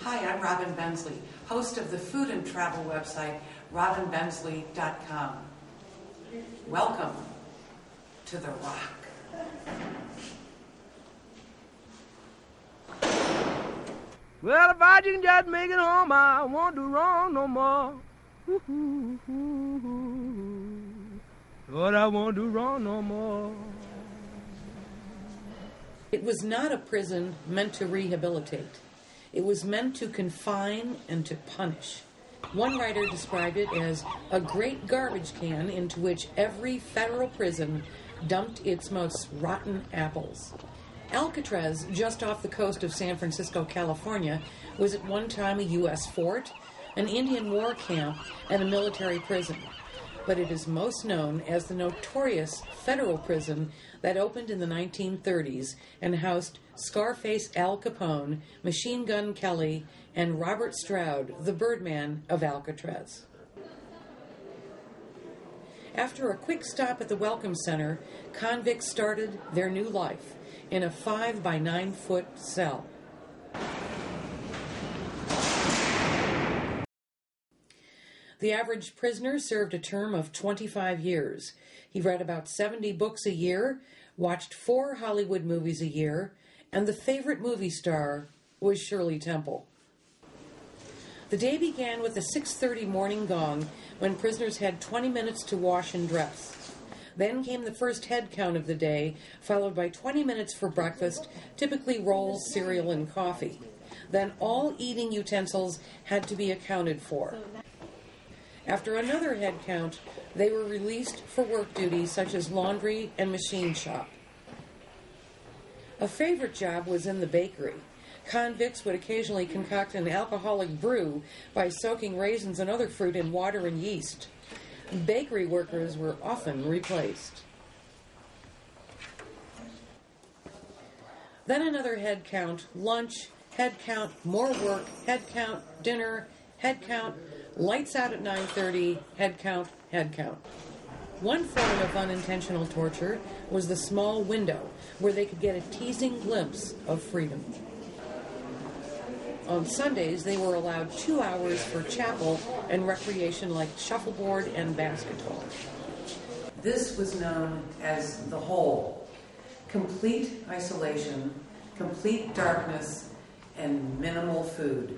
Hi, I'm Robin Bensley, host of the food and travel website, robinbensley.com. Welcome to The Rock. Well, if I can just make it home, I won't do wrong no more. Lord, I won't do wrong no more. It was not a prison meant to rehabilitate. It was meant to confine and to punish. One writer described it as a great garbage can into which every federal prison dumped its most rotten apples. Alcatraz, just off the coast of San Francisco, California, was at one time a U.S. fort, an Indian war camp, and a military prison. But it is most known as the notorious federal prison that opened in the 1930s and housed Scarface Al Capone, Machine Gun Kelly, and Robert Stroud, the Birdman of Alcatraz. After a quick stop at the Welcome Center, convicts started their new life in a 5 by 9 foot cell. The average prisoner served a term of 25 years. He read about 70 books a year, watched 4 Hollywood movies a year, and the favorite movie star was Shirley Temple. The day began with the 6:30 morning gong when prisoners had 20 minutes to wash and dress. Then came the first head count of the day, followed by 20 minutes for breakfast, typically rolls, cereal, and coffee. Then all eating utensils had to be accounted for. After another head count, they were released for work duties such as laundry and machine shop. A favorite job was in the bakery. Convicts would occasionally concoct an alcoholic brew by soaking raisins and other fruit in water and yeast. Bakery workers were often replaced. Then another head count, lunch, head count, more work, head count, dinner, head count, lights out at 9:30, head count, head count. One form of unintentional torture was the small window where they could get a teasing glimpse of freedom. On Sundays, they were allowed 2 hours for chapel and recreation like shuffleboard and basketball. This was known as the hole. Complete isolation, complete darkness, and minimal food.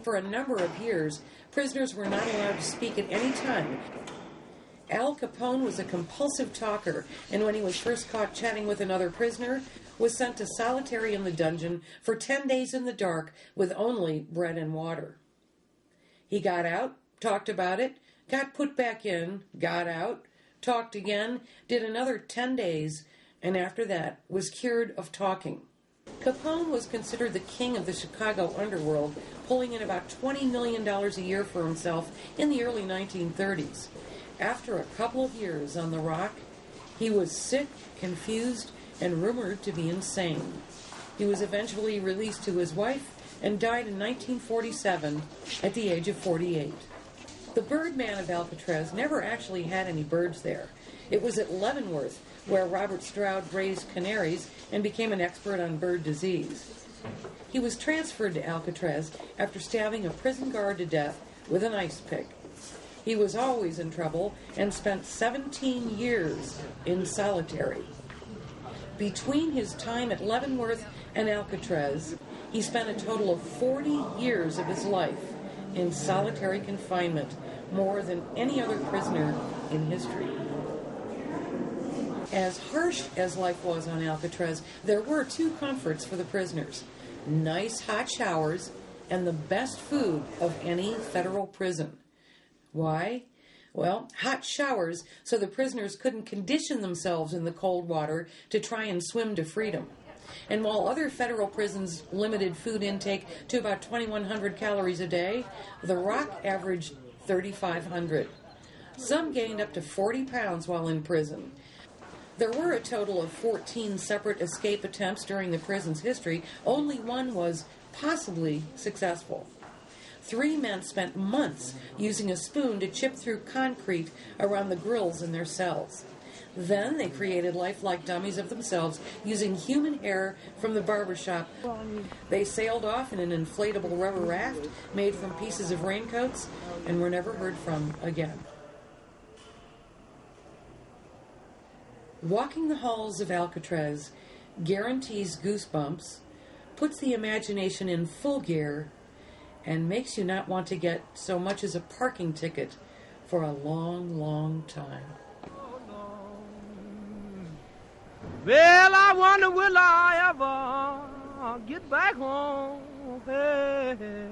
For a number of years, prisoners were not allowed to speak at any time. Al Capone was a compulsive talker, and when he was first caught chatting with another prisoner, was sent to solitary in the dungeon for 10 days in the dark with only bread and water. He got out, talked about it, got put back in, got out, talked again, did another 10 days, and after that was cured of talking. Capone was considered the king of the Chicago underworld, pulling in about $20 million a year for himself in the early 1930s. After a couple of years on the Rock, he was sick, confused, and rumored to be insane. He was eventually released to his wife and died in 1947 at the age of 48. The Birdman of Alcatraz never actually had any birds there. It was at Leavenworth where Robert Stroud raised canaries and became an expert on bird disease. He was transferred to Alcatraz after stabbing a prison guard to death with an ice pick. He was always in trouble and spent 17 years in solitary. Between his time at Leavenworth and Alcatraz, he spent a total of 40 years of his life in solitary confinement, more than any other prisoner in history. As harsh as life was on Alcatraz, there were 2 comforts for the prisoners: nice hot showers and the best food of any federal prison. Why? Well, hot showers so the prisoners couldn't condition themselves in the cold water to try and swim to freedom. And while other federal prisons limited food intake to about 2,100 calories a day, the Rock averaged 3,500. Some gained up to 40 pounds while in prison. There were a total of 14 separate escape attempts during the prison's history. Only one was possibly successful. 3 men spent months using a spoon to chip through concrete around the grills in their cells. Then they created lifelike dummies of themselves using human hair from the barber shop. They sailed off in an inflatable rubber raft made from pieces of raincoats and were never heard from again. Walking the halls of Alcatraz guarantees goosebumps, puts the imagination in full gear, and makes you not want to get so much as a parking ticket for a long, long time. Well, I wonder will I ever get back home. Hey, hey.